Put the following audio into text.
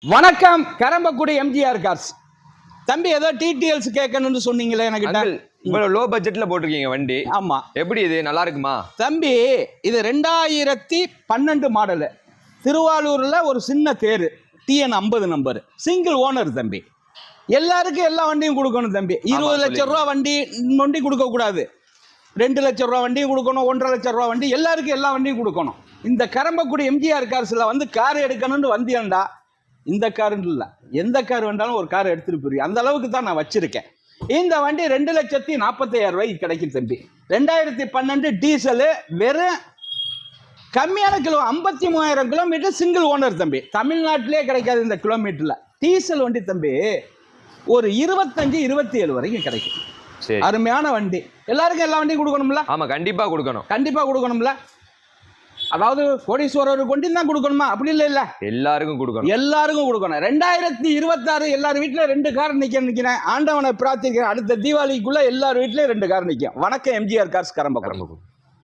வணக்கம். கரம்பக்குடி எம்ஜிஆர் கார்ஸ். தம்பி ஏதோ டீடைல்ஸ் கேட்கணும்னு சொன்னீங்களே எனக்கு. இவ்வளவு லோ பட்ஜெட்ல போட்டிருக்கீங்க வண்டி. ஆமா. எப்படி இது நல்லா இருக்குமா தம்பி? இது 2012 மாடலு. திருவாரூர்ல ஒரு சின்ன தேரு, TN 50 நம்பர், சிங்கிள் ஓனர் தம்பி. எல்லாருக்கும் எல்லா வண்டியும் கொடுக்கணும் தம்பி. 20 லட்சம் ரூபா வண்டி கொடுக்க கூடாது. 2 லட்சம் ரூபா வண்டியும் கொடுக்கணும், 1.5 லட்சம் ரூபா வண்டி, எல்லாருக்கும் எல்லா வண்டியும் கொடுக்கணும். இந்த கரம்பக்குடி எம்ஜிஆர் கார்ஸ்ல வந்து கார் எடுக்கணும்னு வந்தியண்டா, இந்த காருன்னு இல்லை, எந்த கார் வேண்டாலும் ஒரு கார் எடுத்துட்டு போய் அந்த அளவுக்கு தான் நான் வச்சிருக்கேன். இந்த வண்டி 2,40,000 ரூபாய்க்கு கிடைக்கும் தம்பி. 2012 டீசலு, வெறும் கம்மியான கிலோ 53,000 கிலோமீட்டர், சிங்கிள் ஓனர் தம்பி. தமிழ்நாட்டிலே கிடைக்காது இந்த கிலோமீட்டர்ல. டீசல் வண்டி தம்பி ஒரு 25-27 வரைக்கும் கிடைக்கும். அருமையான வண்டி. எல்லாருக்கும் எல்லா வண்டியும் கொடுக்கணும்ல? ஆமா, கண்டிப்பா கொடுக்கணும். கண்டிப்பா கொடுக்கணும்ல? அதாவது கோடீஸ்வரருக்கு வண்டி தான் கொடுக்கணுமா? அப்படி இல்ல, எல்லாருக்கும் கொடுக்கணும். எல்லாருக்கும் கொடுக்கணும். 2026 எல்லார் வீட்டுல 2 கார் நிக்கிறேன். ஆண்டவனை பிரார்த்திக்கிறேன், அடுத்த தீபாவளிக்குள்ள எல்லார் வீட்லயும் 2 கார் நிக்கும். வணக்கம். எம்ஜிஆர் கார்ஸ், கரம்பக்குடி.